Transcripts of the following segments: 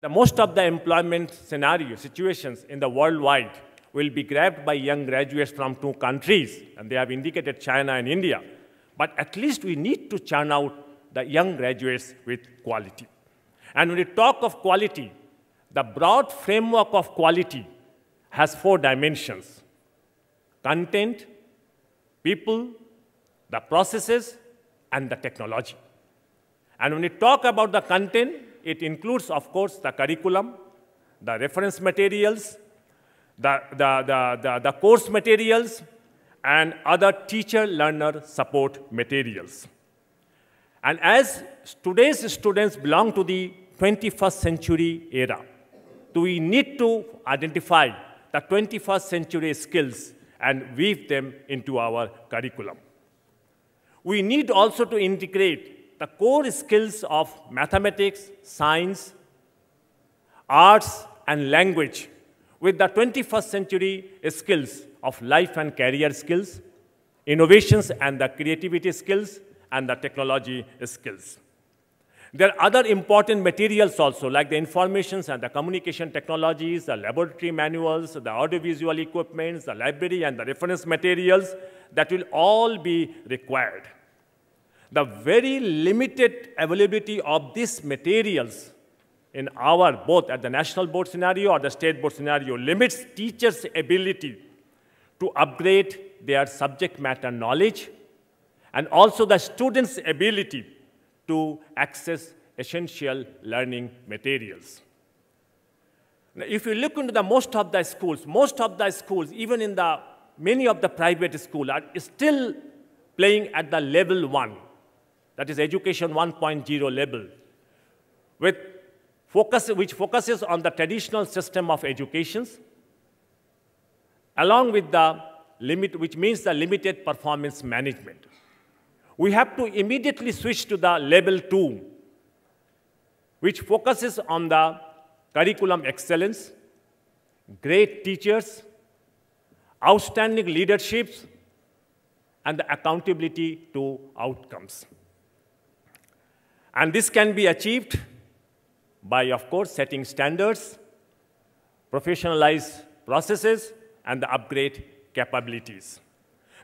Most of the employment situations in the worldwide will be grabbed by young graduates from two countries, and they have indicated China and India. But at least we need to churn out the young graduates with quality. And when we talk of quality, the broad framework of quality has 4 dimensions: content, people, the processes, and the technology. And when we talk about the content, it includes, of course, the curriculum, the reference materials, the course materials, and other teacher-learner support materials. And as today's students belong to the 21st century era, we need to identify the 21st century skills and weave them into our curriculum. We need also to integrate the core skills of mathematics, science, arts, and language with the 21st century skills of life and career skills, innovations and the creativity skills, and the technology skills. There are other important materials also, like the information and the communication technologies, the laboratory manuals, the audiovisual equipments, the library, and the reference materials that will all be required. The very limited availability of these materials in our, both at the national board scenario or the state board scenario, limits teachers' ability to upgrade their subject matter knowledge, and also the students' ability to access essential learning materials. Now, if you look into most of the schools, even in many of the private schools, are still playing at the level 1, that is education 1.0 level, which focuses on the traditional system of education, along with which means the limited performance management. We have to immediately switch to the level 2, which focuses on the curriculum excellence, great teachers, outstanding leaderships, and the accountability to outcomes. And this can be achieved by, of course, setting standards, professionalized processes, and the upgrade capabilities.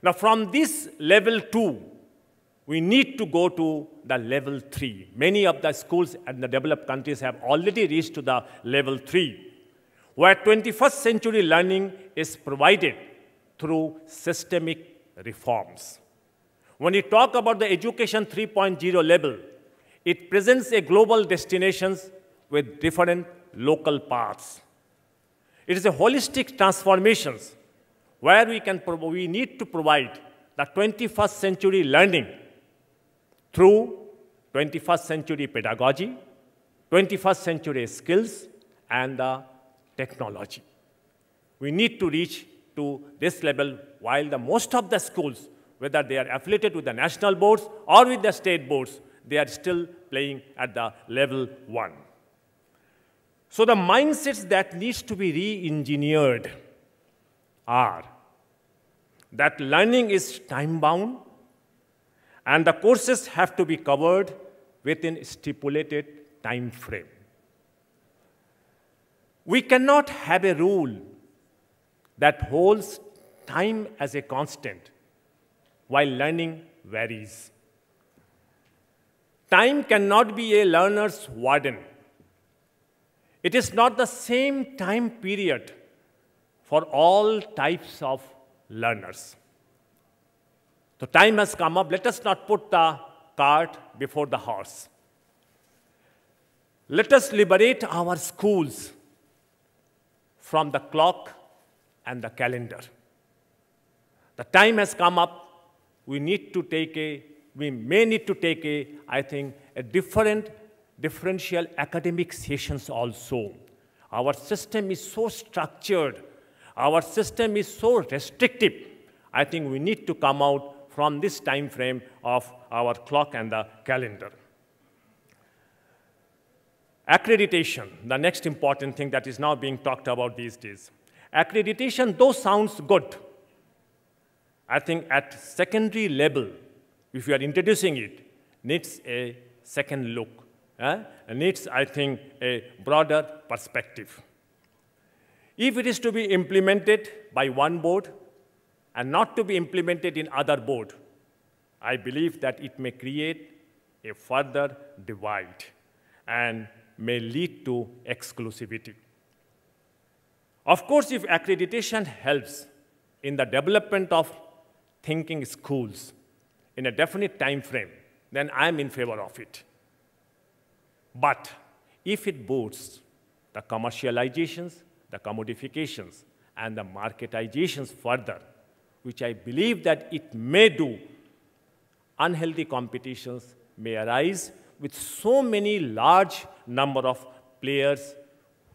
Now, from this level 2, we need to go to the level 3. Many of the schools in the developed countries have already reached to the level 3, where 21st century learning is provided through systemic reforms. When we talk about the education 3.0 level, it presents a global destinations with different local paths. It is a holistic transformations where we need to provide the 21st century learning through 21st century pedagogy, 21st century skills, and the technology. We need to reach to this level, while most of the schools, whether they are affiliated with the national boards or with the state boards, they are still playing at the level 1. So the mindsets that needs to be re-engineered are that learning is time-bound, and the courses have to be covered within stipulated time frame. We cannot have a rule that holds time as a constant while learning varies. Time cannot be a learner's warden. It is not the same time period for all types of learners. So time has come up. Let us not put the cart before the horse. Let us liberate our schools from the clock and the calendar. The time has come up. We may need to take I think, a differential academic sessions also. Our system is so structured. Our system is so restrictive. I think we need to come out from this time frame of our clock and the calendar. Accreditation, the next important thing that is now being talked about these days. Accreditation, though sounds good, I think at secondary level, if you are introducing it, needs a second look. needs, I think, a broader perspective. If it is to be implemented by one board and not to be implemented in other board, I believe that it may create a further divide and may lead to exclusivity. Of course, if accreditation helps in the development of thinking schools in a definite time frame, then I'm in favor of it. But if it boosts the commercializations, the commodifications, and the marketizations further, which I believe that it may do, unhealthy competitions may arise with so many large number of players,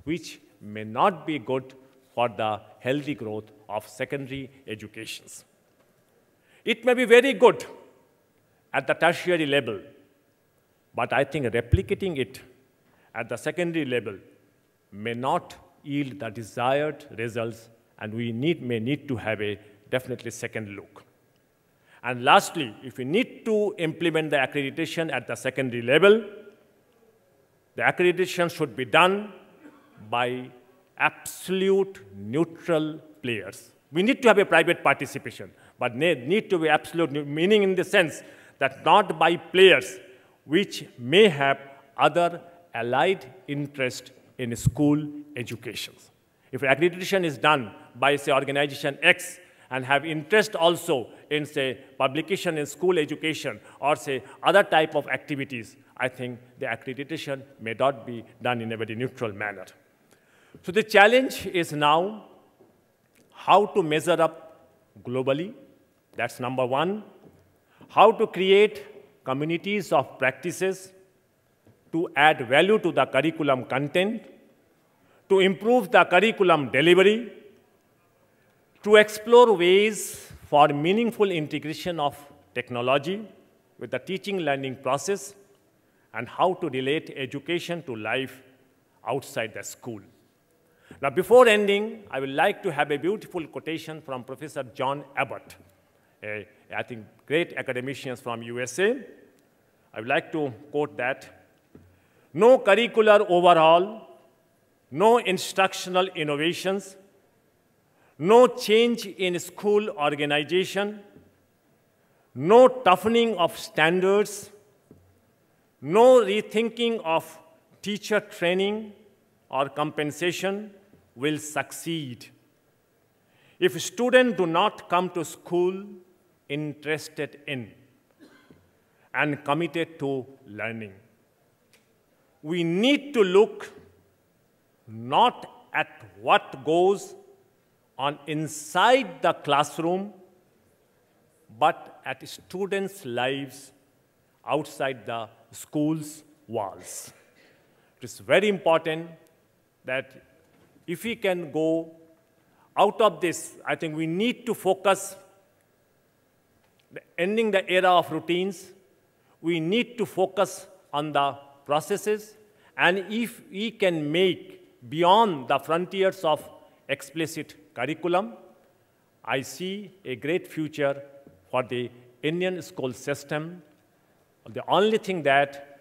which may not be good for the healthy growth of secondary educations. It may be very good at the tertiary level, but I think replicating it at the secondary level may not yield the desired results, and we may need to have a definitely second look. And lastly, if we need to implement the accreditation at the secondary level, the accreditation should be done by absolute neutral players. We need to have a private participation, but need to be absolute, meaning in the sense that not by players which may have other allied interest in school education. If accreditation is done by, say, organization X and have interest also in, say, publication in school education or, say, other type of activities, I think the accreditation may not be done in a very neutral manner. So the challenge is now how to measure up globally. That's number one. How to create communities of practices to add value to the curriculum content, to improve the curriculum delivery, to explore ways for meaningful integration of technology with the teaching learning process, and how to relate education to life outside the school. Now, before ending, I would like to have a beautiful quotation from Professor John Abbott, I think great academicians from USA. I would like to quote that: "No curricular overhaul, no instructional innovations, no change in school organization, no toughening of standards, no rethinking of teacher training or compensation will succeed if students do not come to school interested in and committed to learning. We need to look not at what goes on inside the classroom, but at students' lives outside the school's walls." It is very important that if we can go out of this, I think we need to focus ending the era of routines. We need to focus on the processes, and if we can make beyond the frontiers of explicit curriculum, I see a great future for the Indian school system. The only thing that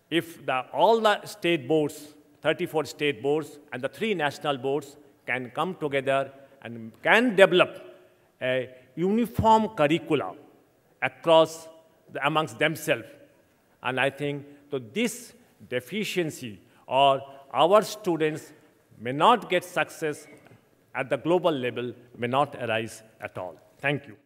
if all the state boards, 34 state boards and the 3 national boards can come together and can develop a uniform curricula across amongst themselves, and I think so this deficiency or our students may not get success at the global level may not arise at all. Thank you.